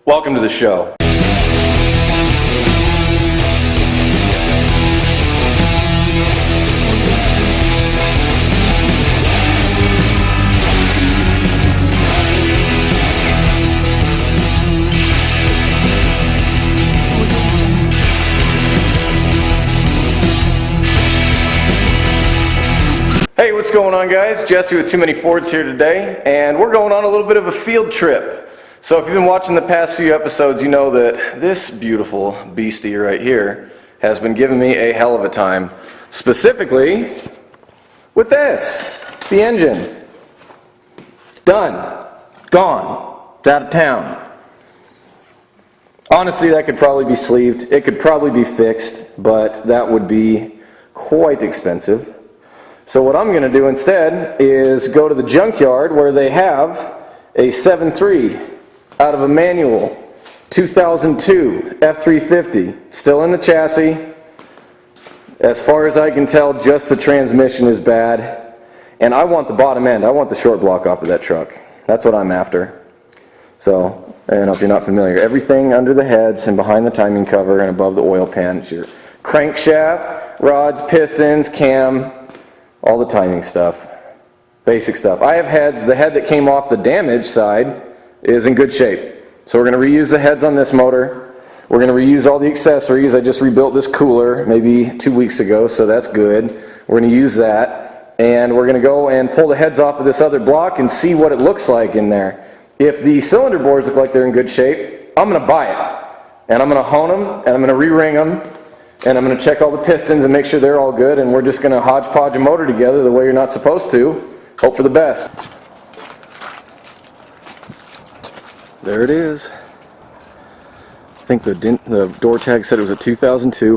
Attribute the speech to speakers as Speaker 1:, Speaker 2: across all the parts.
Speaker 1: Welcome to the show. Hey, what's going on, guys? Jesse with TooManyFords here today, and we're going on a little bit of a field trip. So if you've been watching the past few episodes, you know that this beautiful beastie right here has been giving me a hell of a time. Specifically with this, the engine. Done. Gone. It's out of town. Honestly, that could probably be sleeved. It could probably be fixed, but that would be quite expensive. So what I'm going to do instead is go to the junkyard where they have a 7.3 out of a manual 2002 F350. Still in the chassis. As far as I can tell, just the transmission is bad. And I want the bottom end. I want the short block off of that truck. That's what I'm after. So, I don't know if you're not familiar. Everything under the heads and behind the timing cover and above the oil pan is your crankshaft, rods, pistons, cam, all the timing stuff. Basic stuff. I have heads. The head that came off the damaged side is in good shape. So we're going to reuse the heads on this motor. We're going to reuse all the accessories. I just rebuilt this cooler maybe 2 weeks ago, so that's good. We're going to use that. And we're going to go and pull the heads off of this other block and see what it looks like in there. If the cylinder bores look like they're in good shape, I'm going to buy it. And I'm going to hone them, and I'm going to re-ring them, and I'm going to check all the pistons and make sure they're all good, and we're just going to hodgepodge a motor together the way you're not supposed to. Hope for the best. There it is. I think the door tag said it was a 2002.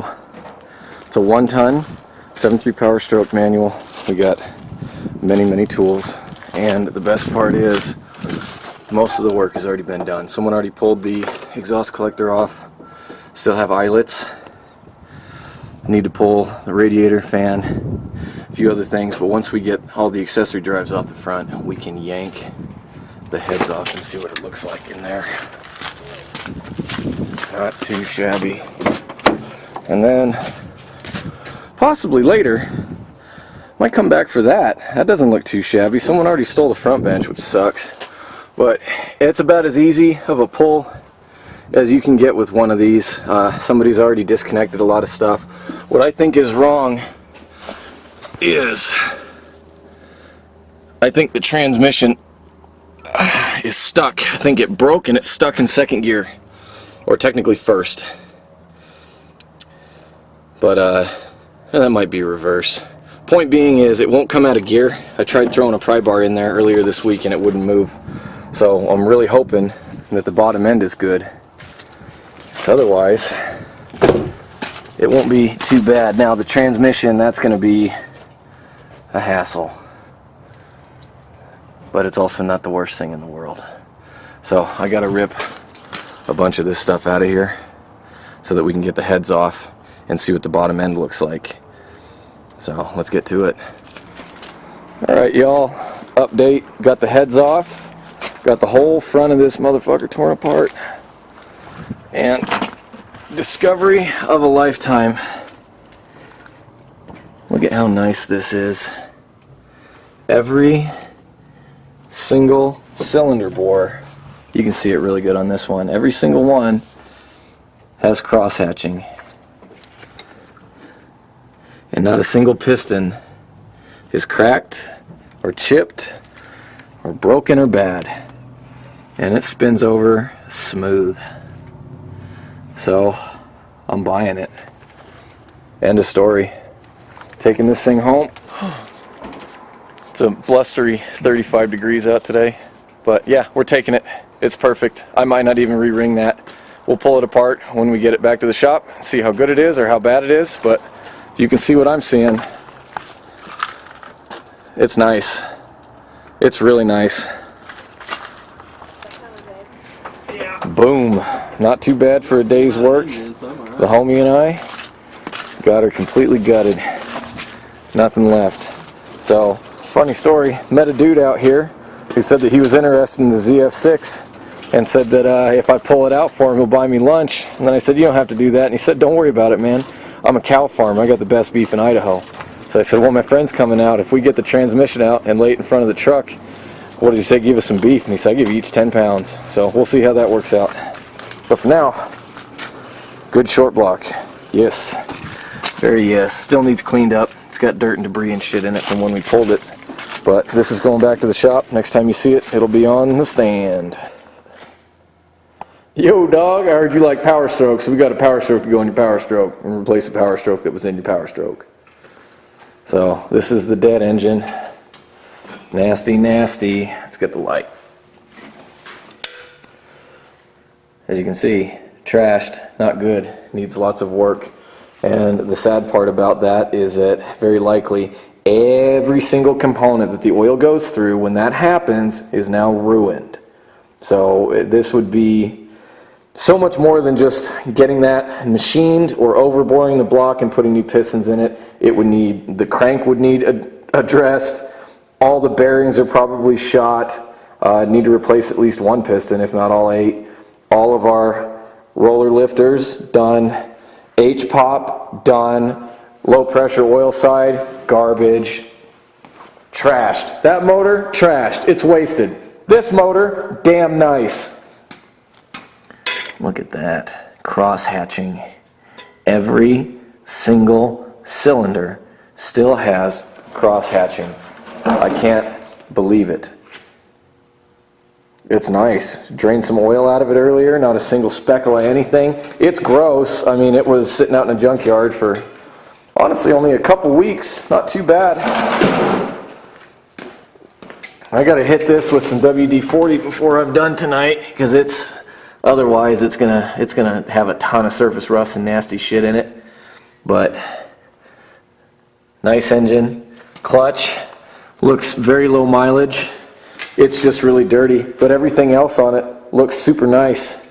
Speaker 1: It's a 1-ton, 7.3 Powerstroke manual. We got many tools, and the best part is most of the work has already been done. Someone already pulled the exhaust collector off. Still have eyelets. Need to pull the radiator, fan, a few other things, but once we get all the accessory drives off the front, we can yank the heads off and see what it looks like in there. Not too shabby. And then possibly later might come back for that. That doesn't look too shabby. Someone already stole the front bench, which sucks, but it's about as easy of a pull as you can get with one of these. Somebody's already disconnected a lot of stuff. What I think is wrong is I think the transmission is stuck. I think it broke and it's stuck in second gear, or technically first, but that might be reverse. Point being is it won't come out of gear. I tried throwing a pry bar in there earlier this week and it wouldn't move, so I'm really hoping that the bottom end is good. Otherwise it won't be too bad. Now the transmission, that's going to be a hassle, but it's also not the worst thing in the world. So I got to rip a bunch of this stuff out of here so that we can get the heads off and see what the bottom end looks like. So let's get to it. Alright y'all, update. Got the heads off, got the whole front of this motherfucker torn apart, and discovery of a lifetime. Look at how nice this is. Every single cylinder bore, you can see it really good on this one, every single one has cross hatching, and not a single piston is cracked or chipped or broken or bad, and it spins over smooth. So I'm buying it. End of story. Taking this thing home. It's a blustery 35 degrees out today, but yeah, we're taking it. It's perfect. I might not even re-ring that. We'll pull it apart when we get it back to the shop, see how good it is or how bad it is, but if you can see what I'm seeing, it's nice. It's really nice. Boom. Not too bad for a day's work. The homie and I got her completely gutted. Nothing left. So, funny story, met a dude out here who said that he was interested in the ZF6 and said that if I pull it out for him, he'll buy me lunch. And then I said, you don't have to do that. And he said, don't worry about it, man. I'm a cow farmer. I got the best beef in Idaho. So I said, well, my friend's coming out. If we get the transmission out and lay it in front of the truck, what did he say? Give us some beef. And he said, I'll give you each 10 pounds. So we'll see how that works out. But for now, good short block. Yes. Very yes. Still needs cleaned up. It's got dirt and debris and shit in it from when we pulled it. But this is going back to the shop. Next time you see it, it'll be on the stand. Yo, dog, I heard you like Powerstroke, so we got a Powerstroke to go in your Powerstroke and replace a Powerstroke that was in your Powerstroke. So this is the dead engine. Nasty, nasty. Let's get the light. As you can see, trashed, not good, needs lots of work. And the sad part about that is that very likely every single component that the oil goes through when that happens is now ruined. So this would be so much more than just getting that machined or overboring the block and putting new pistons in it. It would need, the crank would need addressed. All the bearings are probably shot. Need to replace at least one piston, if not all 8. All of our roller lifters done. H-pop done. Low pressure oil side, garbage. Trashed. That motor, trashed. It's wasted. This motor, damn nice. Look at that. Cross hatching. Every single cylinder still has cross hatching. I can't believe it. It's nice. Drained some oil out of it earlier, not a single speckle of anything. It's gross. I mean, it was sitting out in a junkyard for honestly only a couple weeks. Not too bad. I gotta hit this with some WD-40 before I'm done tonight, because otherwise it's gonna have a ton of surface rust and nasty shit in it. But nice engine. Clutch looks very low mileage. It's just really dirty, but everything else on it looks super nice.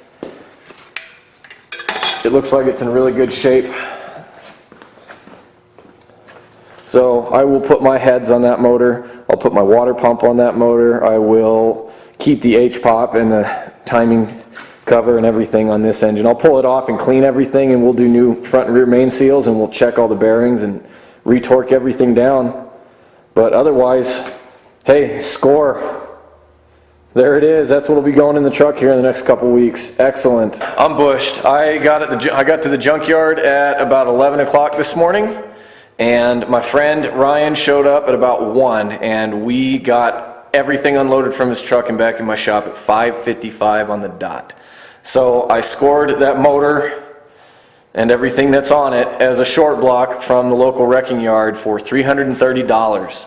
Speaker 1: It looks like it's in really good shape. So I will put my heads on that motor. I'll put my water pump on that motor. I will keep the H-pop and the timing cover and everything on this engine. I'll pull it off and clean everything, and we'll do new front and rear main seals, and we'll check all the bearings and retorque everything down. But otherwise, hey, score. There it is. That's what'll be going in the truck here in the next couple weeks. Excellent. I'm bushed. I got to the junkyard at about 11 o'clock this morning, and my friend Ryan showed up at about 1, and we got everything unloaded from his truck and back in my shop at 5:55 on the dot. So I scored that motor and everything that's on it as a short block from the local wrecking yard for $330,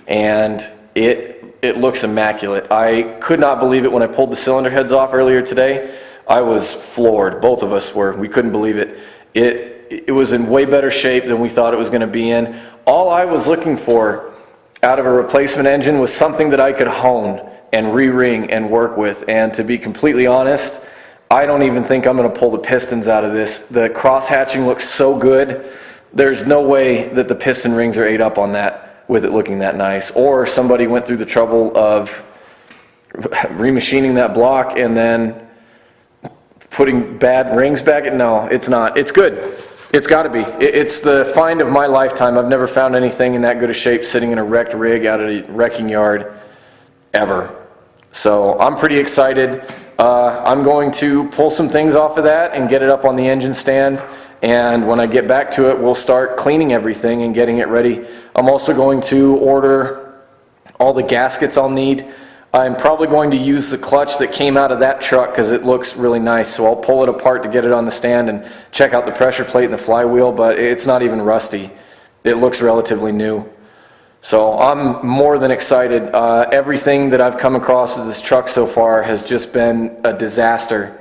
Speaker 1: and it looks immaculate. I could not believe it when I pulled the cylinder heads off earlier today. I was floored. Both of us were. We couldn't believe it. It was in way better shape than we thought it was going to be in. All I was looking for out of a replacement engine was something that I could hone and re-ring and work with. And to be completely honest, I don't even think I'm going to pull the pistons out of this. The cross hatching looks so good. There's no way that the piston rings are ate up on that with it looking that nice, or somebody went through the trouble of remachining that block and then putting bad rings back in. No, it's not. It's good. It's got to be. It's the find of my lifetime. I've never found anything in that good a shape sitting in a wrecked rig out at a wrecking yard ever. So I'm pretty excited. I'm going to pull some things off of that and get it up on the engine stand. And when I get back to it, we'll start cleaning everything and getting it ready. I'm also going to order all the gaskets I'll need. I'm probably going to use the clutch that came out of that truck because it looks really nice. So I'll pull it apart to get it on the stand and check out the pressure plate and the flywheel, but it's not even rusty. It looks relatively new. So I'm more than excited. Everything that I've come across with this truck so far has just been a disaster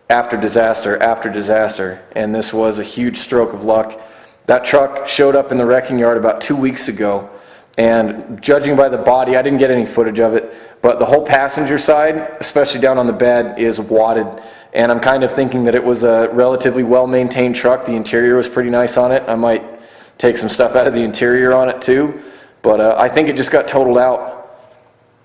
Speaker 1: after disaster after disaster, and this was a huge stroke of luck. That truck showed up in the wrecking yard about 2 weeks ago, and judging by the body, I didn't get any footage of it, but the whole passenger side, especially down on the bed, is wadded, and I'm kind of thinking that it was a relatively well-maintained truck. The interior was pretty nice on it. I might take some stuff out of the interior on it too, but I think it just got totaled out.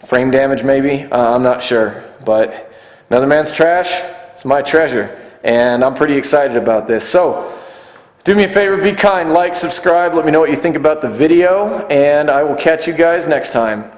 Speaker 1: Frame damage maybe, I'm not sure, but Another man's trash, it's my treasure. And I'm pretty excited about this. So, do me a favor, be kind, like, subscribe, let me know what you think about the video, and I will catch you guys next time.